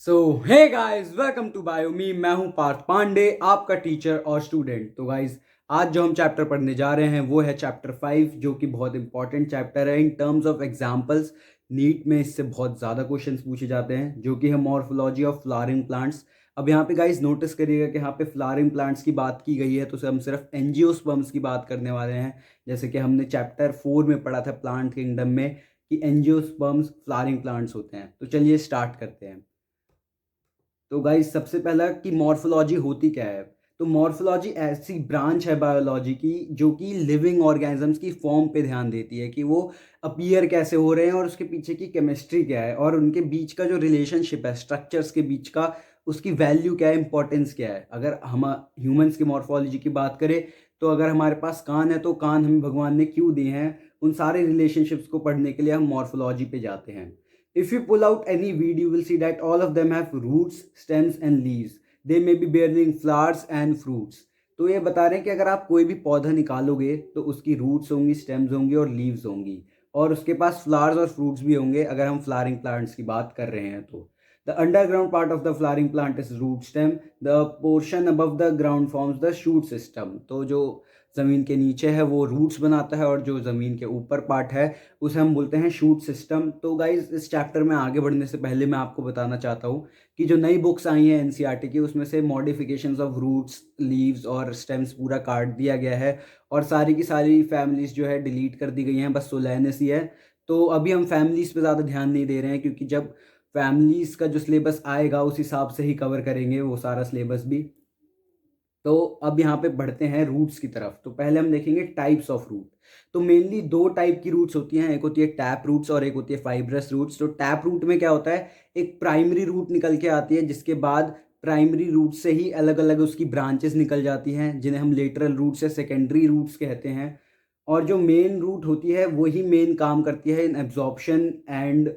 So hey guys, welcome to बायोमी। मैं हूं पार्थ पांडे, आपका टीचर और स्टूडेंट। तो गाइस, आज जो हम चैप्टर पढ़ने जा रहे हैं वो है चैप्टर 5, जो कि बहुत इंपॉर्टेंट चैप्टर है in terms of examples. NEET में इससे बहुत ज़्यादा क्वेश्चंस पूछे जाते हैं, जो कि है मॉर्फोलॉजी ऑफ फ्लावरिंग प्लांट्स। अब यहाँ पे गाइस नोटिस करिएगा कि यहाँ पे फ्लावरिंग प्लांट्स की बात की गई है, तो हम सिर्फ एंजियोस्पर्म्स की बात करने वाले हैं। जैसे कि हमने चैप्टर 4 में पढ़ा था प्लांट किंगडम में कि एंजियोस्पर्म्स फ्लावरिंग प्लांट्स होते हैं। तो चलिए स्टार्ट करते हैं। तो गाइस, सबसे पहला कि मॉर्फोलॉजी होती क्या है। तो मॉर्फोलॉजी ऐसी ब्रांच है बायोलॉजी की जो कि लिविंग ऑर्गेनिजम्स की फॉर्म पे ध्यान देती है कि वो अपीयर कैसे हो रहे हैं और उसके पीछे की केमिस्ट्री क्या है और उनके बीच का जो रिलेशनशिप है स्ट्रक्चर्स के बीच का, उसकी वैल्यू क्या है, इंपॉर्टेंस क्या है। अगर हम ह्यूमंस की मॉर्फोलॉजी की बात करें तो अगर हमारे पास कान है तो कान हमें भगवान ने क्यों दिए हैं, उन सारे रिलेशनशिप्स को पढ़ने के लिए हम मॉर्फोलॉजी पे जाते हैं। If you pull out any weed, you will see that all of them have roots, stems and leaves. They may be bearing flowers and fruits. तो ये बता रहे हैं कि अगर आप कोई भी पौधा निकालोगे तो उसकी रूट्स होंगी, स्टेम्स होंगी और लीव्स होंगी, और उसके पास फ्लावर्स और फ्रूट्स भी होंगे अगर हम फ्लावरिंग प्लांट्स की बात कर रहे हैं तो। The underground part of the flowering plant is root stem. The portion above the ground forms the shoot system. तो जो ज़मीन के नीचे है वो रूट्स बनाता है और जो ज़मीन के ऊपर पार्ट है उसे हम बोलते हैं शूट सिस्टम। तो गाइज, इस चैप्टर में आगे बढ़ने से पहले मैं आपको बताना चाहता हूँ कि जो नई बुक्स आई हैं एनसीईआरटी की, उसमें से मॉडिफिकेशंस ऑफ रूट्स, लीव्स और स्टेम्स पूरा काट दिया गया है और सारी की सारी फैमिलीज जो है डिलीट कर दी गई हैं, बस सोलेनस ही है। तो अभी हम फैमिलीज पे ज़्यादा ध्यान नहीं दे रहे हैं, क्योंकि जब फैमिलीज का जो सिलेबस आएगा उस हिसाब से ही कवर करेंगे वो सारा सिलेबस भी। तो अब यहाँ पे बढ़ते हैं रूट्स की तरफ। तो पहले हम देखेंगे टाइप्स ऑफ रूट। तो मेनली दो टाइप की रूट्स होती हैं, एक होती है टैप रूट्स और एक होती है फाइब्रस रूट्स। तो टैप रूट में क्या होता है, एक प्राइमरी रूट निकल के आती है, जिसके बाद प्राइमरी रूट से ही अलग अलग उसकी ब्रांचेस निकल जाती हैं, जिन्हें हम लेटरल रूट्स या सेकेंडरी रूट्स कहते हैं। और जो मेन रूट होती है वही मेन काम करती है इन एब्जॉर्प्शन एंड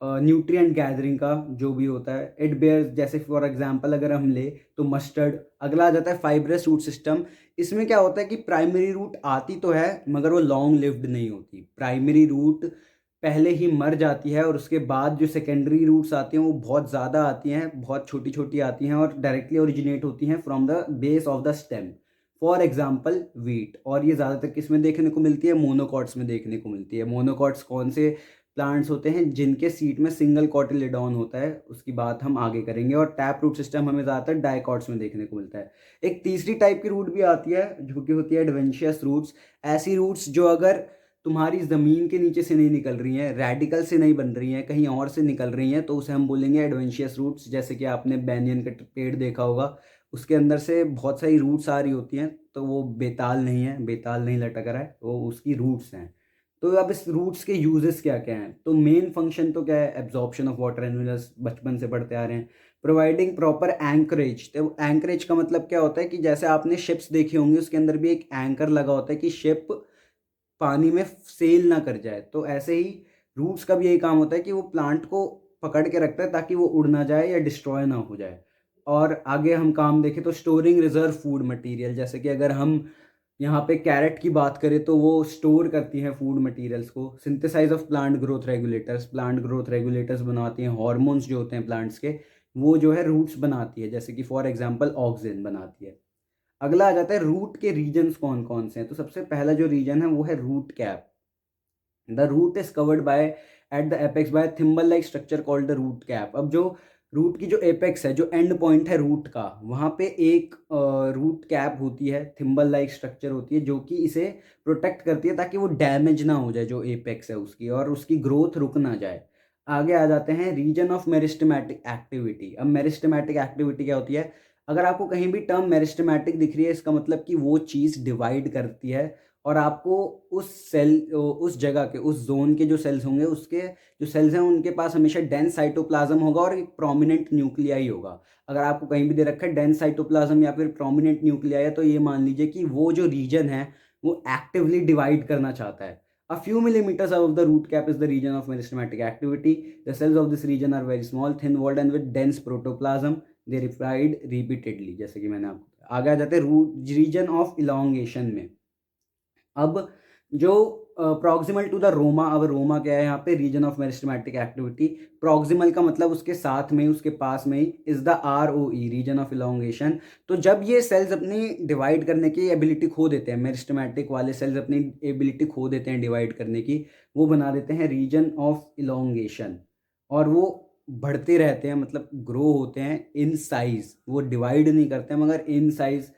न्यूट्रिएंट गैदरिंग का जो भी होता है। इट बेयर्स, जैसे फॉर एग्जांपल अगर हम ले तो मस्टर्ड। अगला आ जाता है फाइब्रस रूट सिस्टम। इसमें क्या होता है कि प्राइमरी रूट आती तो है मगर वो लॉन्ग लिव्ड नहीं होती। प्राइमरी रूट पहले ही मर जाती है और उसके बाद जो सेकेंडरी रूट्स आती हैं वो बहुत ज़्यादा आती हैं, बहुत छोटी छोटी आती हैं और डायरेक्टली ओरिजिनेट होती हैं from the base of the stem. For example wheat. और ये ज़्यादातर किस में देखने को मिलती है, मोनोकॉट्स में देखने को मिलती है। मोनोकॉट्स कौन से प्लांट्स होते हैं, जिनके सीड में सिंगल कॉटिलेडॉन होता है, उसकी बात हम आगे करेंगे। और टैप रूट सिस्टम हमें ज़्यादातर डाइकॉट्स में देखने को मिलता है। एक तीसरी टाइप की रूट भी आती है जो कि होती है एडवेंशियस रूट्स। ऐसी रूट्स जो अगर तुम्हारी ज़मीन के नीचे से नहीं निकल रही हैं, रेडिकल से नहीं बन रही हैं, कहीं और से निकल रही हैं, तो उसे हम बोलेंगे एडवेंशियस रूट्स। जैसे कि आपने बैनियन का पेड़ देखा होगा, उसके अंदर से बहुत सारी रूट्स आ रही होती हैं, तो वो बेताल नहीं है, बेताल नहीं लटक रहा है, वो उसकी रूट्स हैं। तो अब इस रूट्स के यूजेस क्या क्या हैं। तो मेन फंक्शन तो क्या है, absorption of water and minerals, बचपन से पढ़ते आ रहे हैं। Providing proper anchorage. तो एंकरेज का मतलब क्या होता है कि जैसे आपने शिप्स देखी होंगी, उसके अंदर भी एक एंकर लगा होता है कि शिप पानी में सेल ना कर जाए। तो ऐसे ही रूट्स का भी यही काम होता है कि वो प्लांट को पकड़ के रखता है ताकि वो उड़ ना जाए या डिस्ट्रॉय ना हो जाए। और आगे हम काम देखें तो स्टोरिंग रिजर्व फूड मटेरियल। जैसे कि अगर हम यहाँ पे कैरेट की बात करें तो वो स्टोर करती हैं फूड मटेरियल्स को। Synthesize of plant growth regulators. Plant growth regulators बनाती हैं, हॉर्मोन्स जो होते हैं प्लांट्स के, वो जो है रूट्स बनाती है, जैसे कि फॉर एग्जांपल ऑक्सिन बनाती है। अगला आ जाता है रूट के रीजन्स कौन कौन से हैं। तो सबसे पहला जो रीजन है वो है root cap. The root is covered by at the apex by thimble like structure called the root cap. अब जो रूट की जो एपेक्स है, जो एंड पॉइंट है रूट का, वहाँ पे एक रूट कैप होती है, थिम्बल लाइक स्ट्रक्चर होती है, जो कि इसे प्रोटेक्ट करती है ताकि वो डैमेज ना हो जाए, जो एपेक्स है उसकी, और उसकी ग्रोथ रुक ना जाए। आगे आ जाते हैं रीजन ऑफ मेरिस्टेमेटिक एक्टिविटी। अब मेरिस्टेमेटिक एक्टिविटी क्या होती है, अगर आपको कहीं भी टर्म मेरिस्टेमेटिक दिख रही है, इसका मतलब कि वो चीज़ डिवाइड करती है और आपको उस सेल, उस जगह के, उस जोन के जो सेल्स होंगे, उसके जो सेल्स हैं उनके पास हमेशा डेंस साइटोप्लाज्म होगा और एक प्रोमिनेंट न्यूक्लियाई होगा। अगर आपको कहीं भी दे रखा है डेंस साइटोप्लाज्म या फिर प्रोमिनेंट न्यूक्लियाई है, तो ये मान लीजिए कि वो जो रीजन है वो एक्टिवली डिवाइड करना चाहता है। A few millimeters above the root cap is the region of meristematic activity. The cells of this region are very small, thin walled and with dense protoplasm. They divide repeatedly, जैसे कि मैंने आपको। आगे आ जाते हैं रूट रीजन ऑफ इलोंगेशन में। अब जो प्रॉक्सिमल टू द रोमा, अब रोमा क्या है यहाँ पे, region of meristematic activity. Proximal का मतलब उसके साथ में, उसके पास में ही, is the ROE, region of elongation. तो जब ये सेल्स अपनी डिवाइड करने की एबिलिटी खो देते हैं, मेरिस्टेमेटिक वाले सेल्स अपनी एबिलिटी खो देते हैं डिवाइड करने की, वो बना देते हैं रीजन ऑफ इलोंगेशन, और वो बढ़ते रहते हैं, मतलब ग्रो होते हैं इन साइज। वो डिवाइड नहीं करते हैं मगर इन साइज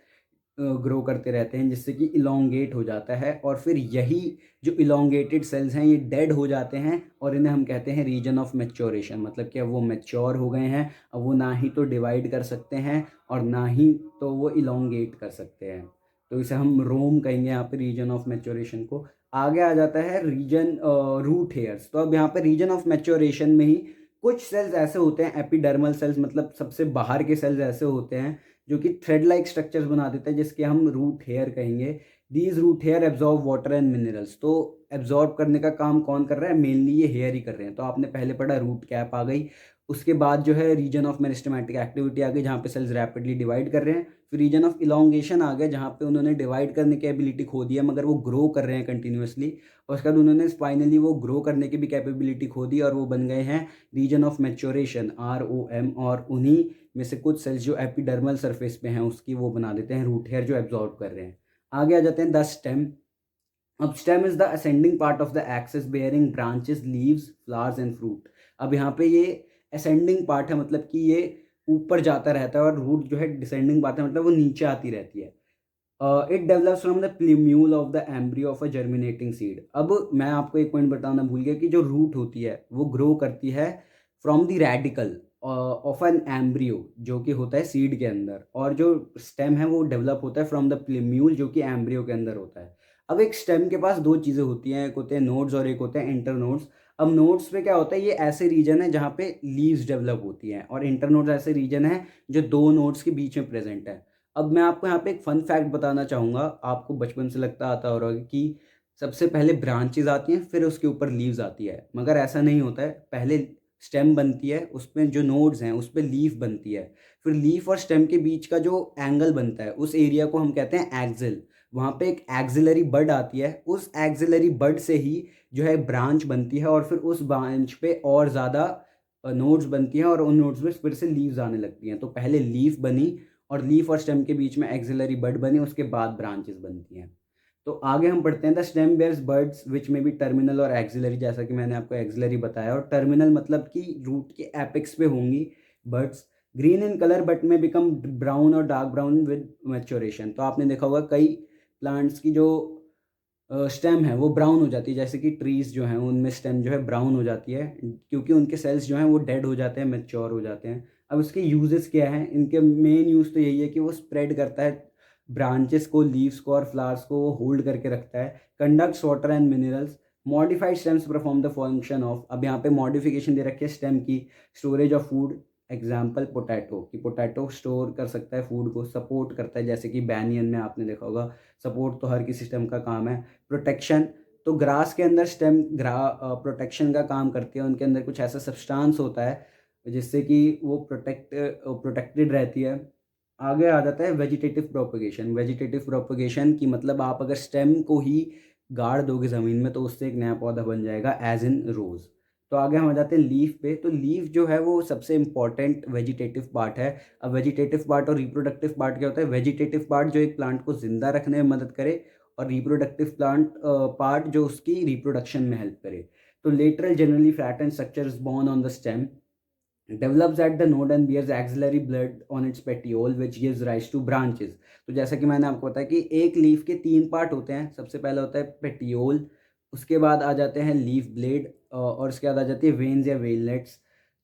ग्रो करते रहते हैं, जिससे कि इलोंगेट हो जाता है। और फिर यही जो इलोंगेटेड सेल्स हैं ये डेड हो जाते हैं, और इन्हें हम कहते हैं रीजन ऑफ मैच्योरेशन। मतलब कि अब वो मैच्योर हो गए हैं, अब वो ना ही तो डिवाइड कर सकते हैं और ना ही तो वो इलोंगेट कर सकते हैं। तो इसे हम रोम कहेंगे यहाँ पे, रीजन ऑफ मैच्योरेशन को। आगे आ जाता है रीजन रूट हेयर्स। तो अब यहाँ पे रीजन ऑफ मैच्योरेशन में ही कुछ सेल्स ऐसे होते हैं, एपिडर्मल सेल्स, मतलब सबसे बाहर के सेल्स ऐसे होते हैं जो कि थ्रेड लाइक स्ट्रक्चर्स बना देते हैं, जिसके हम रूट हेयर कहेंगे। These root hair absorb water and minerals. तो एब्जॉर्ब करने का काम कौन कर रहा है, मेनली ये हेयर ही कर रहे हैं। तो आपने पहले पढ़ा रूट कैप आ गई, उसके बाद जो है रीजन ऑफ मेरिस्टेमेटिक एक्टिविटी आ गई जहाँ पे सेल्स रैपिडली डिवाइड कर रहे हैं। फिर रीजन ऑफ इलोंगेशन आ गया जहाँ पे उन्होंने डिवाइड करने की एबिलिटी खो दी है मगर वो ग्रो कर रहे हैं कंटिन्यूसली। और उसके बाद उन्होंने फाइनली वो ग्रो करने की भी कैपेबिलिटी खो दी और वो बन गए हैं रीजन ऑफ मैच्योरेशन, ROM। और उन्हीं में से कुछ सेल्स जो एपिडर्मल सरफेस पे हैं उसकी वो बना देते हैं रूट हेयर जो एब्जॉर्ब कर रहे हैं। आगे आ जाते हैं द स्टेम। अब stem is the ascending part of the axis bearing branches, leaves, flowers and fruit. अब यहाँ पे ये असेंडिंग पार्ट है, मतलब कि ये ऊपर जाता रहता है, और रूट जो है डिसेंडिंग पार्ट है, मतलब वो नीचे आती रहती है। It develops from the plumule of the embryo of a germinating seed. अब मैं आपको एक पॉइंट बताना भूल गया कि जो रूट होती है वो ग्रो करती है from the radical of an embryo जो कि होता है सीड के अंदर, और जो स्टेम है वो डेवलप होता है फ्रॉम द प्ल्यूम्यूल जो कि एम्ब्रियो के अंदर होता है। अब एक स्टेम के पास दो चीज़ें होती हैं, एक होते हैं नोड्स और एक होते हैं इंटरनोड्स। अब नोड्स पे क्या होता है, ये ऐसे रीजन है जहाँ पे लीव्स डेवलप होती हैं, और इंटरनोड्स ऐसे रीजन है जो दो नोड्स के बीच में प्रेजेंट है। अब मैं आपको यहाँ पे एक फन फैक्ट बताना चाहूँगा, आपको बचपन से लगता आता होगा कि सबसे पहले ब्रांचेज आती हैं फिर उसके ऊपर लीव्स आती है, मगर ऐसा नहीं होता है। पहले स्टेम बनती है, उसमें जो नोड्स हैं उस पर लीफ बनती है, फिर लीफ और स्टेम के बीच का जो एंगल बनता है उस एरिया को हम कहते हैं एक्सिल। वहाँ पे एक एक्सिलरी बड आती है, उस एक्सिलरी बड से ही जो है ब्रांच बनती है, और फिर उस ब्रांच पे और ज़्यादा नोड्स बनती हैं, और उन नोड्स में फिर से लीव्स आने लगती हैं। तो पहले लीफ बनी, और लीफ और स्टेम के बीच में एक्सिलरी बड बनी, उसके बाद ब्रांचेस बनती हैं। तो आगे हम पढ़ते हैं द स्टेम बेयर्स बर्ड्स विच में भी टर्मिनल और एक्सिलरी, जैसा कि मैंने आपको एक्सिलरी बताया, और टर्मिनल मतलब कि रूट के एपेक्स पे होंगी birds. Green in colour but में बिकम ब्राउन और डार्क ब्राउन विद मैच्योरेशन। तो आपने देखा होगा कई प्लांट्स की जो स्टेम है वो ब्राउन हो जाती है, जैसे कि ट्रीज जो हैं उनमें स्टेम जो है ब्राउन हो जाती है, क्योंकि उनके सेल्स जो हैं वो डेड हो जाते हैं, मैच्योर हो जाते हैं। अब इसके यूजेस क्या हैं, इनके मेन यूज़ तो यही है कि वो स्प्रेड करता है ब्रांचेस को, लीव्स को और फ्लावर्स को वो होल्ड करके रखता है। Conducts water and minerals. Modified stems perform the function of, अब यहाँ पे मॉडिफिकेशन दे रखी है स्टेम की, storage of food, example potato, कि पोटैटो स्टोर कर सकता है फूड को, सपोर्ट करता है, जैसे कि बैनियन में आपने देखा होगा, सपोर्ट तो हर किसी स्टेम का काम है। प्रोटेक्शन, तो ग्रास के अंदर स्टेम प्रोटेक्शन का काम करती है, उनके अंदर कुछ ऐसा सब्सटेंस होता है जिससे कि वो प्रोटेक्टेड रहती है। आगे आ जाता है वेजिटेटिव प्रोपगेशन। वेजिटेटिव प्रोपगेशन की मतलब आप अगर स्टेम को ही गाड़ दोगे ज़मीन में तो उससे एक नया पौधा बन जाएगा, एज इन रोज़। तो आगे हम आ जाते हैं लीफ पे। तो लीफ जो है वो सबसे इंपॉर्टेंट वेजिटेटिव पार्ट है। अब वेजिटेटिव पार्ट और रिप्रोडक्टिव पार्ट क्या होता है, वेजिटेटिव पार्ट जो एक प्लांट को जिंदा रखने में मदद करे, और रिप्रोडक्टिव प्लांट पार्ट जो उसकी रिप्रोडक्शन में हेल्प करे। तो lateral generally flat and structure is borne on the stem, develops at the node and bears axillary blood on its petiole which gives rise to branches। तो जैसा कि मैंने आपको बताया कि एक लीफ के तीन पार्ट होते हैं, सबसे पहले होता है पेटियोल, उसके बाद आ जाते हैं लीफ ब्लेड, और उसके बाद आ जाती है वेन्स या वेलनेट्स।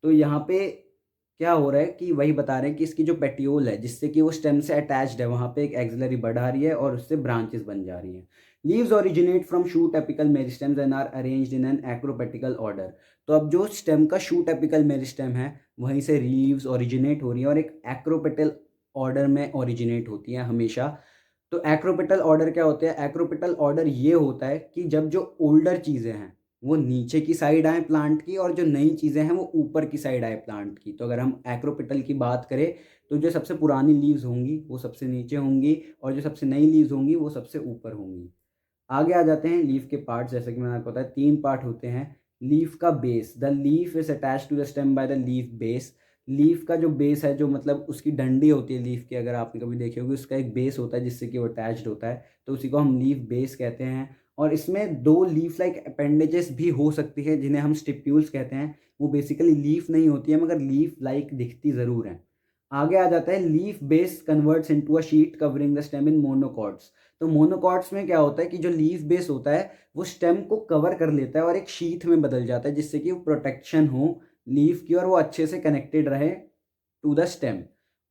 तो यहाँ पे क्या हो रहा है कि वही बता रहे हैं कि इसकी जो पेटियोल है जिससे कि वो स्टेम से अटैच्ड है, वहाँ पे एक एक्सिलरी बड आ रही है और उससे ब्रांचेस बन जा रही हैं। Leaves originate from shoot apical meristems and are arranged in an acropetal order. तो अब जो स्टेम का शूट एपिकल मेरिस्टेम है वहीं से लीव्स ओरिजिनेट हो रही हैं और एक एक्रोपेटल ऑर्डर में ओरिजिनेट होती हैं हमेशा। तो एक्रोपेटल ऑर्डर क्या होते हैं, एक्रोपेटल ऑर्डर ये होता है कि जब जो ओल्डर चीज़ें हैं वो नीचे की साइड आए प्लांट की, और जो नई चीज़ें हैं वो ऊपर की साइड आए प्लांट की। तो अगर हम एक्रोपेटल की बात करें तो जो सबसे पुरानी लीव्स होंगी वो सबसे नीचे होंगी, और जो सबसे नई लीव्स होंगी वो सबसे ऊपर होंगी। आगे आ जाते हैं लीफ के पार्ट। जैसे कि मैंने आपको बताया 3 पार्ट होते हैं। लीफ का base, the leaf is attach to the stem by the leaf base. Leaf का जो बेस है, जो मतलब उसकी डंडी होती है लीफ की, अगर आपने कभी देखी होगी, उसका एक बेस होता है जिससे कि वो अटैच्ड होता है, तो उसी को हम लीफ बेस कहते हैं। और इसमें 2 लीफ लाइक अपेंडेजेस भी हो सकती है जिन्हें हम स्टिप्यूल्स कहते हैं। वो बेसिकली लीफ नहीं होती है मगर लीफ लाइक दिखती ज़रूर हैं। आगे आ जाता है leaf base converts into a sheet covering the stem in monocots. तो मोनोकॉट्स में क्या होता है कि जो लीफ बेस होता है वो स्टेम को कवर कर लेता है और एक शीथ में बदल जाता है, जिससे कि वो प्रोटेक्शन हो लीफ की और वो अच्छे से कनेक्टेड रहे टू द स्टेम।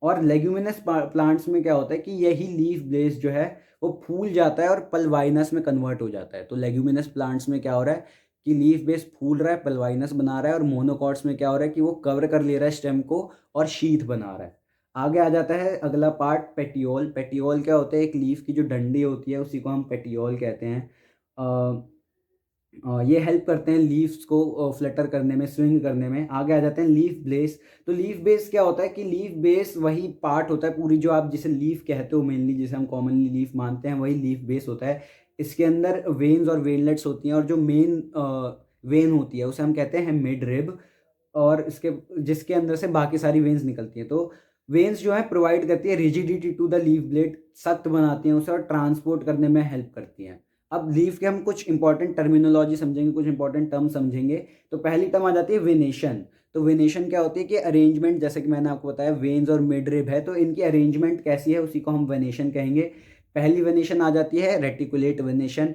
और लेग्यूमिनस प्लांट्स में क्या होता है कि यही लीफ बेस जो है वो फूल जाता है और पल्वाइनस में कन्वर्ट हो जाता है। तो लेग्यूमिनस प्लांट्स में क्या हो रहा है कि लीफ बेस फूल रहा है, पल्वाइनस बना रहा है, और मोनोकॉट्स में क्या हो रहा है कि वो कवर कर ले रहा है स्टेम को और शीथ बना रहा है। आगे आ जाता है अगला पार्ट, पेटियोल। पेटियोल क्या होता है, एक लीफ की जो डंडी होती है उसी को हम पेटियोल कहते हैं। ये हेल्प करते हैं लीव्स को फ्लटर करने में, स्विंग करने में। आगे आ जाते हैं लीफ बेस। तो लीफ बेस क्या होता है कि लीफ बेस वही पार्ट होता है पूरी, जो आप जिसे लीफ कहते हो मेनली, जिसे हम कॉमनली लीफ मानते हैं, वही लीफ बेस होता है। इसके अंदर वेन्स और वेनलेट्स होती हैं, और जो मेन वेन होती है उसे हम कहते हैं मिड रिब, और इसके जिसके अंदर से बाकी सारी वेन्स निकलती हैं। तो वेन्स जो है प्रोवाइड करती है rigidity to the leaf blade, सख्त बनाती हैं उसे और ट्रांसपोर्ट करने में हेल्प करती हैं। अब लीफ के हम कुछ इंपॉर्टेंट टर्मिनोलॉजी समझेंगे, कुछ इंपॉर्टेंट टर्म समझेंगे। तो पहली टर्म आ जाती है वेनेशन। तो वेनेशन क्या होती है कि अरेंजमेंट, जैसे कि मैंने आपको बताया वेन्स और मिड रिब है, तो इनकी अरेंजमेंट कैसी है उसी को हम वेनेशन कहेंगे। पहली वेनेशन आ जाती है रेटिकुलेट वेनेशन।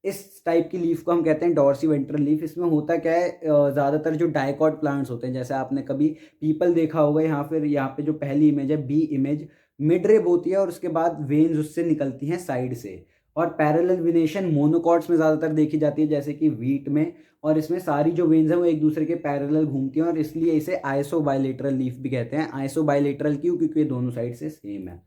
इस टाइप की लीफ को हम कहते हैं डॉर्सी वेंट्रल लीफ। इसमें होता क्या है, ज़्यादातर जो डाइकॉट प्लांट्स होते हैं, जैसे आपने कभी पीपल देखा होगा, यहाँ पे जो पहली इमेज है बी इमेज, मिड रिब होती है और उसके बाद वेन्स उससे निकलती हैं साइड से। और पैरेलल वेनेशन मोनोकॉट्स में ज़्यादातर देखी जाती है, जैसे कि वीट में। और इसमें सारी जो वेन्स हैं वो एक दूसरे के पैरेलल घूमती हैं, और इसलिए इसे आइसो बायलेटरल लीफ भी कहते हैं। आइसो बायलेटरल क्यों? क्योंकि ये दोनों साइड से सेम है।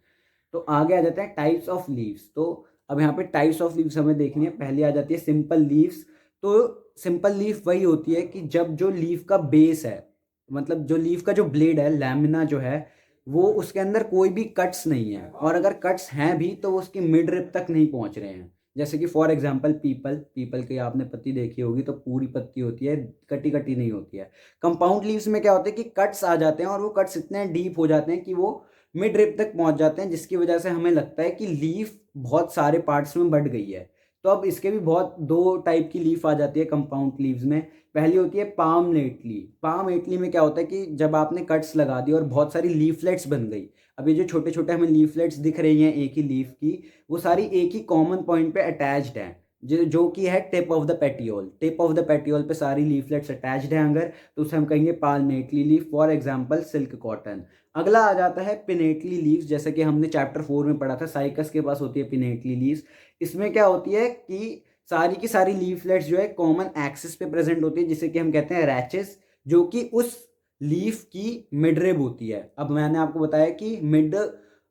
तो आगे आ जाते हैं टाइप्स ऑफ लीव्स। तो अब यहाँ पे टाइप्स ऑफ लीव्स हमें देखनी है। पहली आ जाती है सिंपल लीव्स। तो सिंपल लीफ वही होती है कि जब जो लीफ का बेस है, मतलब जो लीफ का जो ब्लेड है, लैमिना जो है, वो उसके अंदर कोई भी कट्स नहीं है, और अगर कट्स हैं भी तो वो उसकी मिड रिप तक नहीं पहुंच रहे हैं। जैसे कि फॉर एग्जांपल पीपल, पीपल की आपने पत्ती देखी होगी तो पूरी पत्ती होती है, कटी कटी नहीं होती है। कंपाउंड लीव्स में क्या होता है कि कट्स आ जाते हैं और वो कट्स इतने डीप हो जाते हैं कि वो मिड रिप तक पहुंच जाते हैं, जिसकी वजह से हमें लगता है कि लीफ बहुत सारे पार्ट्स में बढ़ गई है। तो अब इसके भी बहुत 2 टाइप की लीफ आ जाती है कंपाउंड लीव्स में। पहली होती है पामलेट लीफ। पामलेट लीफ में क्या होता है कि जब आपने कट्स लगा दी और बहुत सारी लीफलेट्स बन गई, अब ये जो छोटे छोटे हमें लीफलेट्स दिख रही हैं एक ही लीफ की, वो सारी एक ही कॉमन पॉइंट पे अटैच्ड हैं, जो कि है tip of the petiole. Tip of the petiole पे सारी लीफलेट्स अटैच्ड हैं अगर, तो उसे हम कहेंगे palmately leaf. For example silk cotton. अगला आ जाता है पिनेटली लीव्स। जैसे कि हमने चैप्टर 4 में पढ़ा था, साइकस के पास होती है पिनेटली लीव्स। इसमें क्या होती है कि सारी की सारी लीफलेट्स जो है कॉमन एक्सिस पे प्रेजेंट होती है, जिसे कि हम कहते हैं रैचेस, जो कि उस लीफ की मिड रिब होती है। अब मैंने आपको बताया कि मिड,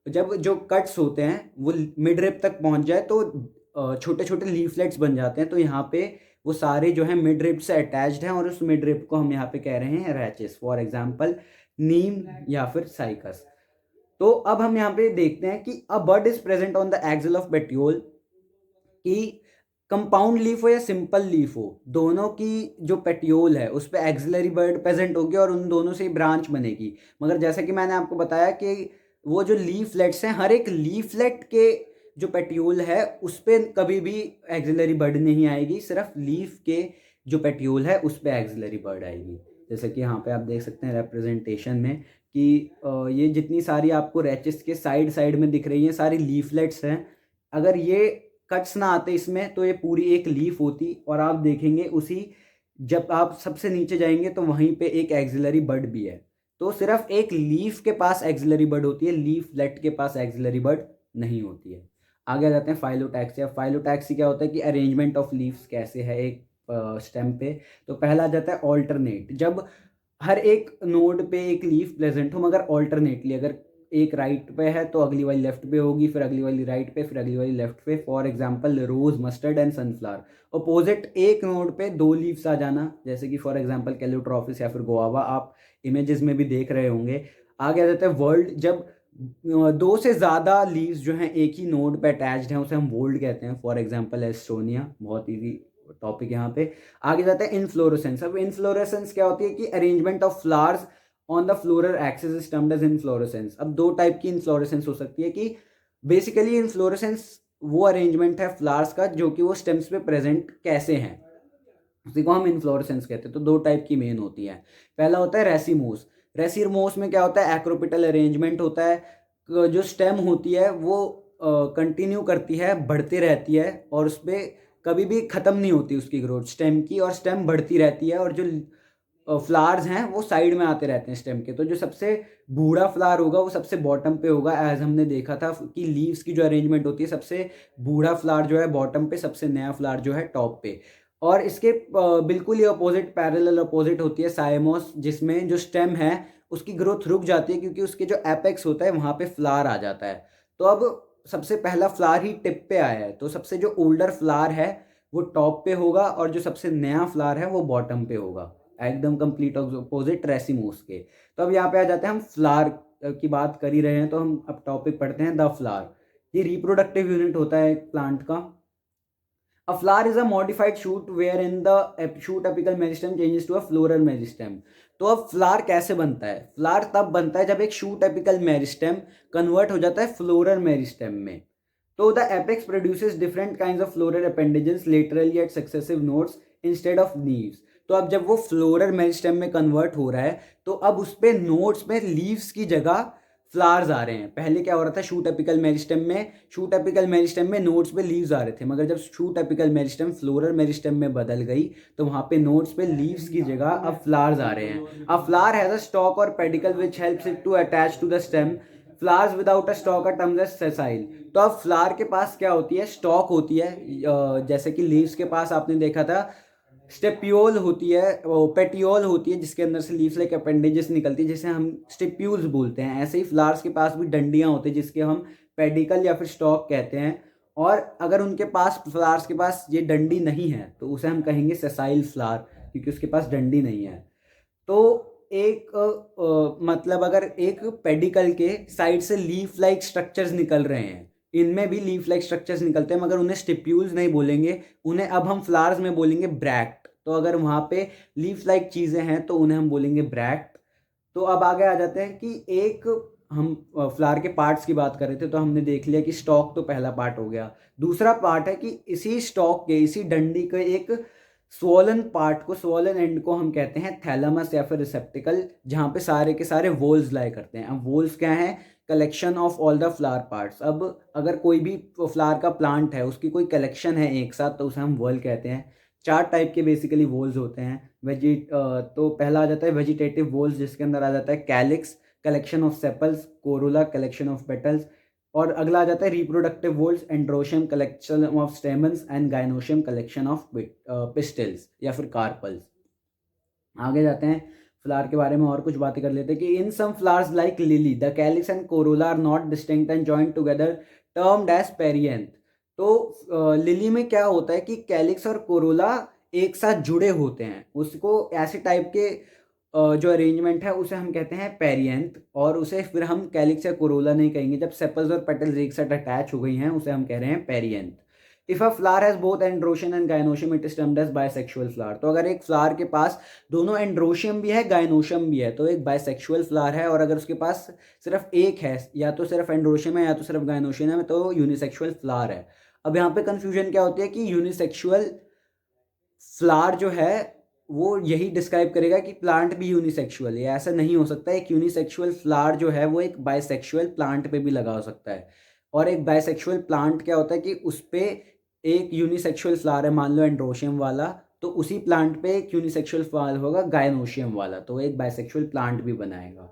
जब जो कट्स होते हैं वो मिड रिब तक पहुंच जाए तो छोटे छोटे लीफलेट्स बन जाते हैं। तो यहाँ पे वो सारे जो है मिड रिब से अटैच्ड हैं, और उस मिड रिब को हम यहाँ पे कह रहे हैं रैचेस। फॉर एग्जांपल नीम या फिर साइकस। तो अब हम यहाँ पे देखते हैं कि a bud is present on the axil of petiole, कि कंपाउंड लीफ हो या सिंपल लीफ हो, दोनों की जो पेटियोल है उस पर एक्सिलरी बर्ड प्रेजेंट होगी और उन दोनों से ही ब्रांच बनेगी। मगर जैसा कि मैंने आपको बताया कि वो जो लीफलेट्स हैं, हर एक लीफलेट के जो पेटियोल है उस पर कभी भी एक्सिलरी बर्ड नहीं आएगी, सिर्फ लीफ के जो पेटियोल है उस पर एक्सिलरी बर्ड आएगी। जैसे कि यहाँ पे आप देख सकते हैं रिप्रेजेंटेशन में कि ये जितनी सारी आपको रैचेस के साइड साइड में दिख रही हैं सारी लीफलेट्स हैं। अगर ये कट्स ना आते इसमें तो ये पूरी एक लीफ होती, और आप देखेंगे उसी, जब आप सबसे नीचे जाएंगे तो वहीं पे एक एक्सिलरी बड भी है। तो सिर्फ एक लीफ के पास एक्सिलरी बड होती है, लीफलेट के पास एक्सिलरी बड नहीं होती है। आगे आ जाते हैं फाइलोटैक्सी। फाइलोटैक्सी क्या होता है कि अरेंजमेंट ऑफ लीव्स कैसे है एक स्टेम पे। तो पहला आ जाता है ऑल्टरनेट। जब हर एक नोड पे एक लीफ प्रेजेंट हो मगर ऑल्टरनेटली, अगर एक राइट पे है तो अगली वाली लेफ्ट पे होगी, फिर अगली वाली राइट पे, फिर अगली वाली लेफ्ट पे। For example rose, mustard and sunflower. Opposite एक नोड पे 2 लीव्स आ जाना, जैसे कि फॉर एग्जांपल कैलोट्रॉपिस या फिर गुआवा, आप इमेजेस में भी देख रहे होंगे। आगे आ जाता है वर्ल्ड। जब दो से ज़्यादा लीव्स जो हैं एक ही नोड पे अटैच्ड हैं उसे हम वोल्ड कहते हैं। फॉर एग्जांपल एस्टोनिया, बहुत इजी टॉपिक यहाँ पे। आगे जाते हैं इनफ्लोरेसेंस। अब इनफ्लोरेसेंस क्या होती है कि arrangement of flowers on the floral axis is termed as inflorescence. अब दो टाइप की इनफ्लोरेसेंस हो सकती है कि बेसिकली इनफ्लोरेसेंस वो अरेंजमेंट है फ्लावर्स का जो कि वो स्टेम्स पे प्रेजेंट कैसे हैं, उसी को हम इन्फ्लोरेसेंस कहते हैं। तो दो टाइप की मेन होती है। पहला होता है रेसिमोस। रेसिमोस में क्या होता है, एक्रोपिटल अरेंजमेंट होता है। जो स्टेम होती है वो कंटिन्यू करती है, बढ़ती रहती है और उस पर कभी भी ख़त्म नहीं होती उसकी ग्रोथ स्टेम की, और स्टेम बढ़ती रहती है और जो फ्लावर्स हैं वो साइड में आते रहते हैं स्टेम के। तो जो सबसे बूढ़ा फ्लावर होगा वो सबसे बॉटम पे होगा, एज हमने देखा था कि लीव्स की जो अरेंजमेंट होती है सबसे बूढ़ा फ्लावर जो है बॉटम पे, सबसे नया फ्लावर जो है टॉप पे। और इसके बिल्कुल ही अपोजिट, पैरेलल अपोजिट होती है साइमोस, जिसमें जो स्टेम है उसकी ग्रोथ रुक जाती है क्योंकि उसके जो एपेक्स होता है वहाँ पे फ्लावर आ जाता है। तो अब सबसे पहला फ्लावर ही टिप पे आया है, तो सबसे जो ओल्डर फ्लावर है वो टॉप पे होगा और जो सबसे नया फ्लावर है वो बॉटम पे होगा, एकदम कंप्लीट अपोजिट रेसिमोस के। तो अब यहाँ पे आ जाते हैं, हम फ्लावर की बात कर ही रहे हैं तो हम अब टॉपिक पढ़ते हैं द फ्लावर। ये रिप्रोडक्टिव यूनिट होता है एक प्लांट का। A flower is a modified shoot wherein the shoot apical meristem changes to a floral meristem. तो अब फ्लावर कैसे बनता है? फ्लावर तब बनता है जब एक शूट एपिकल मेरिस्टेम कन्वर्ट हो जाता है फ्लोरल मेरिस्टेम में। तो the apex produces different kinds of floral appendages laterally at successive nodes instead of leaves. तो अब जब वो फ्लोरल मेरिस्टेम में कन्वर्ट हो रहा है तो अब उस पे नोड्स में लीव्स की जगह फ्लावर्स आ रहे हैं। पहले क्या हो रहा था, शूट एपिकल मेरिस्टेम में नोड्स पे लीव्स आ रहे थे, मगर जब shoot apical meristem floral meristem में बदल गई तो वहां पे नोड्स पे लीव्स की जगह अब फ्लावर्स आ रहे हैं। अब फ्लावर हैज अ स्टॉक और pedicel which helps it to attach to the stem. Flowers without a stalk are termed as sessile. तो अब फ्लावर के पास क्या होती है, स्टॉक होती है, जैसे कि लीव्स के पास आपने देखा था स्टेप्यूल होती है, वो पेटियोल होती है जिसके अंदर से लीफ लाइक अपेंडेजेस निकलती है जिसे हम स्टेप्यूल्स बोलते हैं। ऐसे ही फ्लावर्स के पास भी डंडियां होती है जिसके हम पेडिकल या फिर स्टॉक कहते हैं। और अगर उनके पास, फ्लावर्स के पास ये डंडी नहीं है तो उसे हम कहेंगे सेसाइल फ्लावर, क्योंकि उसके पास डंडी नहीं है। तो एक मतलब अगर एक पेडिकल के साइड से लीफ लाइक स्ट्रक्चर्स निकल रहे हैं, इनमें भी लीफ लाइक स्ट्रक्चर्स निकलते हैं मगर उन्हें स्टिप्यूल्स नहीं बोलेंगे, उन्हें अब हम फ्लावर्स में बोलेंगे ब्रैक्ट। तो अगर वहाँ पे लीफ लाइक चीज़ें हैं तो उन्हें हम बोलेंगे ब्रैक्ट। तो अब आगे आ जाते हैं कि एक हम फ्लावर के पार्ट्स की बात कर रहे थे तो हमने देख लिया कि स्टॉक तो पहला पार्ट हो गया। दूसरा पार्ट है कि इसी स्टॉक के, इसी डंडी के एक स्वोलन पार्ट को, स्वोलन एंड को हम कहते हैं थैलेमस या फिर रिसेप्टिकल, जहाँ पे सारे के सारे वोल्स लाए करते हैं। अब वोल्स क्या है, collection of all the flower parts. अब अगर कोई भी फ्लावर का प्लांट है उसकी कोई कलेक्शन है एक साथ तो उसे हम वोल कहते हैं। चार टाइप के बेसिकली वोल्स होते हैं। तो पहला आ जाता है वेजिटेटिव वोल्स, जिसके अंदर आ जाता है calyx, collection of sepals, corolla, collection of petals. और अगला आ जाता है reproductive whorls, androecium, collection of stamens, and gynoecium, collection of pistils या फिर कार्पल्स। आगे जाते हैं, फ्लावर के बारे में और कुछ बातें कर लेते हैं कि in some flowers like lily the calyx and corolla are not distinct and joint together termed as perianth. तो लिली में क्या होता है कि कैलिक्स और कोरोला एक साथ जुड़े होते हैं, उसको ऐसे टाइप के जो अरेंजमेंट है उसे हम कहते हैं पेरियंथ। और उसे फिर हम कैलिक्स या कोरोला नहीं कहेंगे, जब सेपल्स और पेटल्स एक साथ अटैच हो गई हैं उसे हम कह रहे हैं perianth. If a flower has both androecium and gynoecium it is termed as bisexual flower. तो अगर एक फ्लावर के पास दोनों एंड्रोशियम भी है गायनोशियम भी है तो एक बायसेक्सुअल फ्लावर है, और अगर उसके पास सिर्फ एक है, या तो सिर्फ एंड्रोशियम है या तो सिर्फ गायनोशियम है, तो यूनिसेक्सुअल फ्लावर है। अब यहाँ पे कंफ्यूजन क्या होती है कि यूनिसेक्सुअल फ्लावर जो है वो यही डिस्क्राइब करेगा कि प्लांट भी यूनिसेक्सुअल है। ऐसा नहीं हो सकता, एक यूनिसेक्सुअल फ्लावर जो है वो एक बायसेक्सुअल प्लांट पे भी लगा हो सकता है। और एक बायसेक्सुअल प्लांट क्या होता है कि उस पे एक यूनिसेक्सुअल फ्लावर है, मान लो एंड्रोशियम वाला, तो उसी प्लांट पे एक यूनिसेक्सुअल फ्लावर होगा गायनोशियम वाला, तो एक बायसेक्सुअल प्लांट भी बनाएगा।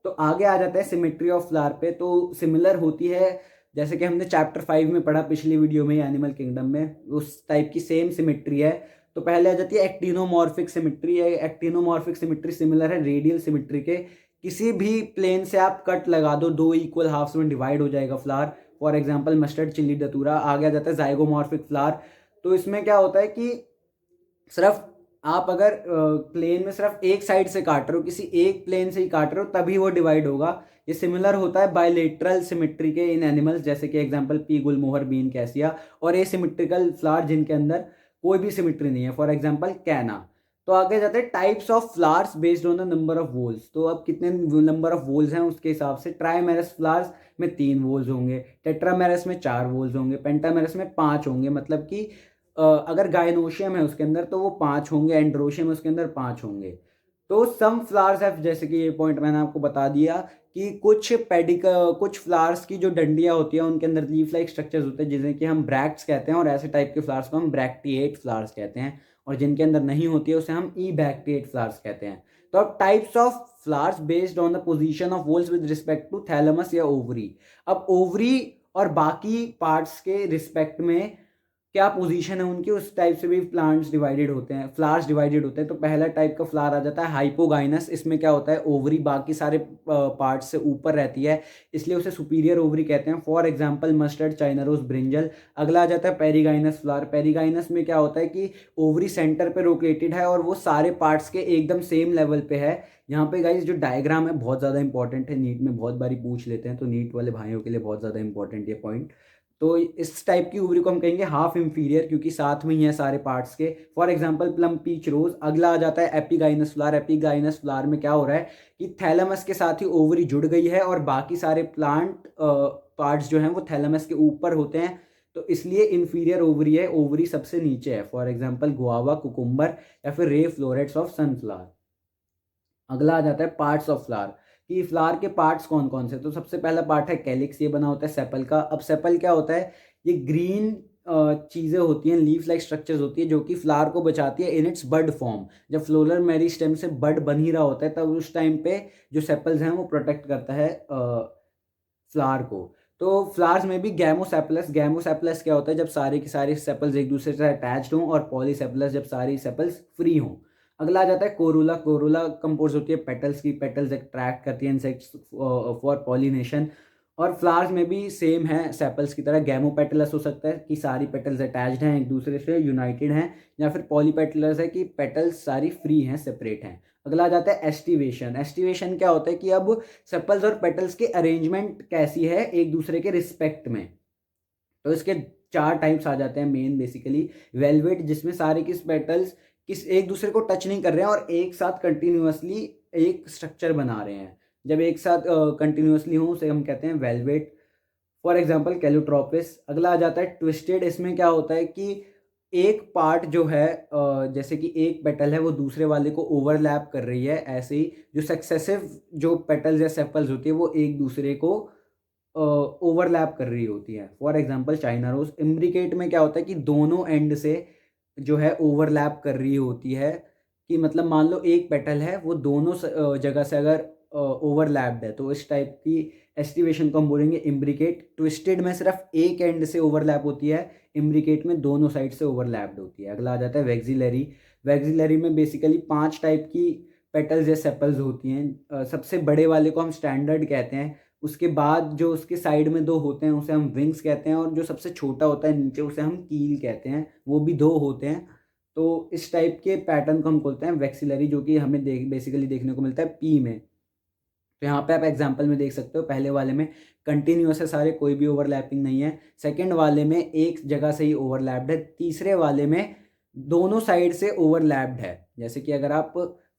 तो आगे आ जाता है सिमेट्री ऑफ फ्लावर पे। तो सिमिलर होती है, जैसे कि हमने चैप्टर 5 में पढ़ा पिछली वीडियो में, एनिमल किंगडम में, उस टाइप की सेम सिमेट्री है। तो पहले आ जाती है एक्टिनोमॉर्फिक सिमेट्री है। एक्टिनोमॉर्फिक सिमेट्री सिमिलर है रेडियल सिमेट्री के, किसी भी प्लेन से आप कट लगा दो, दो इक्वल हाफ्स में डिवाइड हो जाएगा flower. For example mustard, chilli, दतूरा। आगे आ जाता है जाइगोमॉर्फिक फ्लावर। तो इसमें क्या होता है कि सिर्फ आप अगर प्लेन में सिर्फ एक साइड से काट रहे हो, किसी एक प्लेन से ही काट रहे हो, तभी वो डिवाइड होगा। ये सिमिलर होता है बायलेटरल सिमिट्री के इन एनिमल्स, जैसे कि example pea gulmohar, bean cassia, और एसिमेट्रिकल फ्लावर जिनके अंदर कोई भी सिमिट्री नहीं है, फॉर एग्जांपल कैना। तो आगे जाते हैं types of flowers based on the number of whorls. तो अब कितने नंबर ऑफ वोल्स हैं उसके हिसाब से ट्राइमेरस फ्लावर्स में 3 वोल्स होंगे, टेट्रामेरस में 4 वोल्स होंगे, पेंटामेरस में 5 होंगे। मतलब कि अगर गायनोशियम है उसके अंदर तो वो 5 होंगे, एंड्रोशियम है उसके अंदर 5 होंगे। तो सम फ्लावर्स है, जैसे कि ये पॉइंट मैंने आपको बता दिया कि कुछ फ्लावर्स की जो डंडियां होती हैं उनके अंदर लीफ लाइक स्ट्रक्चर्स होते हैं जिन्हें कि हम ब्रैक्ट्स कहते हैं, और ऐसे टाइप के फ्लावर्स को हम ब्रैक्टिएट फ्लावर्स कहते हैं, और जिनके अंदर नहीं होती है उसे हम ई बैक्टिएट फ्लावर्स कहते हैं। तो अब types of flowers based on the position of whorls with respect to thalamus या ओवरी। अब ओवरी और बाकी पार्ट्स के रिस्पेक्ट में क्या पोजीशन है उनकी, उस टाइप से भी प्लांट्स डिवाइडेड होते हैं, फ्लावर्स डिवाइडेड होते हैं। तो पहला टाइप का फ्लावर आ जाता है हाइपोगाइनस। इसमें क्या होता है, ओवरी बाकी सारे पार्ट्स से ऊपर रहती है, इसलिए उसे सुपीरियर ओवरी कहते हैं। For example mustard, china rose, brinjal. अगला आ जाता है पेरीगाइनस फ्लावर। पेरीगाइनस में क्या होता है कि ओवरी सेंटर पे लोकेटेड है और वो सारे पार्ट्स के एकदम सेम लेवल पे है। यहाँ पे गाइज जो डायग्राम है बहुत ज़्यादा इंपॉर्टेंट है, नीट में बहुत बारी पूछ लेते हैं, तो नीट वाले भाइयों के लिए बहुत ज़्यादा इंपॉर्टेंट ये पॉइंट। तो इस टाइप की ओवरी को हम कहेंगे हाफ इंफीरियर, क्योंकि साथ में ही है सारे पार्ट्स के। फॉर एग्जांपल प्लम, पीच, रोज। अगला आ जाता है एपिगाइनस फ्लावर। एपिगाइनस फ्लावर में क्या हो रहा है कि थैलेमस के साथ ही ओवरी जुड़ गई है और बाकी सारे प्लांट पार्ट्स जो हैं वो थैलेमस के ऊपर होते हैं, तो इसलिए इंफीरियर ओवरी है, ओवरी सबसे नीचे है। फॉर एग्जाम्पल गुआवा, कुकुम्बर, या फिर रे फ्लोरेट्स ऑफ सनफ्लावर। अगला आ जाता है पार्ट्स ऑफ फ्लावर, कि फ्लावर के पार्ट्स कौन कौन से। तो सबसे पहला पार्ट है कैलिक्स, ये बना होता है सेपल का। अब सेपल क्या होता है, ये ग्रीन चीज़ें होती हैं, लीफ लाइक स्ट्रक्चर्स होती है जो कि फ्लावर को बचाती है इन इट्स बड फॉर्म। जब फ्लोरल मेरी स्टेम से बड बन ही रहा होता है तब उस टाइम पे जो सेपल्स हैं वो प्रोटेक्ट करता है फ्लावर को। तो फ्लावर्स में भी गैमोसेपलस, गैमोसेपलस क्या होता है, जब सारे के सारे सेपल्स एक दूसरे से अटैच्ड हों, और पॉलीसेपलस जब सारी सेपल्स फ्री हों। अगला आ जाता है कोरोला। कोरोला कंपोज होती है पेटल्स की, पेटल्स अट्रैक्ट करती है इंसेक्ट्स फॉर पॉलिनेशन। और फ्लावर्स में भी सेम है सेपल्स की तरह, गैमोपेटलस हो सकता है कि सारी पेटल्स अटैच्ड हैं एक दूसरे से, यूनाइटेड हैं, या फिर पॉलीपेटलस है कि पेटल्स सारी फ्री हैं, सेपरेट हैं। अगला आ जाता है एस्टिवेशन। एस्टिवेशन क्या होता है कि अब सेपल्स और पेटल्स के अरेंजमेंट कैसी है एक दूसरे के रिस्पेक्ट में। तो इसके 4 टाइप्स आ जाते हैं मेन बेसिकली। वेलवेट, जिसमें सारे किस पेटल्स किस एक दूसरे को टच नहीं कर रहे हैं और एक साथ कंटिन्यूअसली एक स्ट्रक्चर बना रहे हैं। जब एक साथ कंटिन्यूअसली हो उसे हम कहते हैं वेलवेट। For example Calotropis. अगला आ जाता है ट्विस्टेड। इसमें क्या होता है कि एक पार्ट जो है जैसे कि एक पेटल है वो दूसरे वाले को ओवरलैप कर रही है, ऐसे ही जो सक्सेसिव जो पेटल्स या सेपल्स होती है वो एक दूसरे को ओवरलैप कर रही होती है। For example china rose. Imbricate में क्या होता है कि दोनों एंड से जो है ओवरलैप कर रही होती है, कि मतलब मान लो एक पेटल है वो दोनों जगह से अगर ओवरलैप्ड है, तो इस टाइप की एस्टिवेशन को हम बोलेंगे इम्ब्रिकेट। ट्विस्टेड में सिर्फ एक एंड से ओवरलैप होती है, इम्ब्रिकेट में दोनों साइड से ओवरलैप्ड होती है। अगला आ जाता है वैक्सिलरी। वैक्सिलरी में बेसिकली 5 टाइप की पेटल्स या सेपल्स होती हैं। सबसे बड़े वाले को हम स्टैंडर्ड कहते हैं, उसके बाद जो उसके साइड में 2 होते हैं उसे हम विंग्स कहते हैं, और जो सबसे छोटा होता है नीचे उसे हम कील कहते हैं, वो भी 2 होते हैं। तो इस टाइप के पैटर्न को हम बोलते हैं वैक्सिलरी, जो कि हमें बेसिकली देखने को मिलता है पी में। तो यहाँ पे आप एग्जांपल में देख सकते हो, पहले वाले में कंटिन्यूअस है सारे, कोई भी ओवरलैपिंग नहीं है। सेकंड वाले में एक जगह से ही ओवरलैप्ड है। तीसरे वाले में दोनों साइड से ओवरलैप्ड है। जैसे कि अगर आप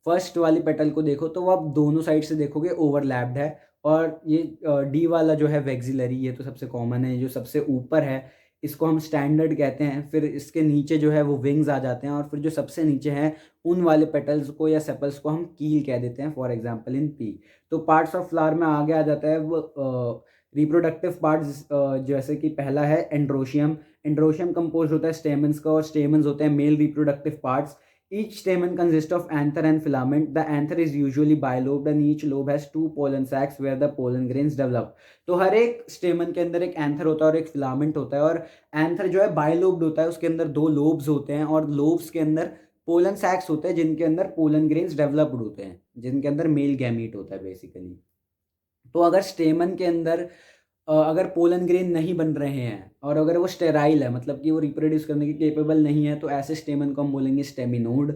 फर्स्ट वाली पेटल को देखो तो वो आप दोनों साइड से देखोगे ओवरलैप्ड है। और ये डी वाला जो है वैक्सिलरी, ये तो सबसे कॉमन है, जो सबसे ऊपर है इसको हम स्टैंडर्ड कहते हैं। फिर इसके नीचे जो है वो विंग्स आ जाते हैं, और फिर जो सबसे नीचे हैं उन वाले पेटल्स को या सेपल्स को हम कील कह देते हैं, फॉर एग्जांपल इन पी। तो पार्ट्स ऑफ फ्लावर में आगे आ जाता है वो रिप्रोडक्टिव पार्ट्स, जैसे कि पहला है एंड्रोशियम। एंड्रोशियम कंपोज होता है स्टेमन्स का, और स्टेमन्स होते हैं male reproductive parts. Each stamen consists of anther and filament. The anther is usually bilobed and each lobe has 2 pollen sacs where the pollen grains develop. तो हर एक स्टेमन के अंदर एक एंथर होता है और एक फिलामेंट होता है, और एंथर जो है बाइलोब्ड होता है, उसके अंदर 2 लोब्स होते हैं, और लोब्स के अंदर पोलन सैक्स होते हैं जिनके अंदर पोलन ग्रेन्स डेवलप्ड होते हैं, जिनके अंदर मेल गैमीट होता है बेसिकली। तो अगर स्टेमन के अंदर अगर पोलन ग्रेन नहीं बन रहे हैं और अगर वो स्टेराइल है, मतलब कि वो रिप्रोड्यूस करने के केपेबल नहीं है, तो ऐसे स्टेमन को हम बोलेंगे स्टेमिनोड।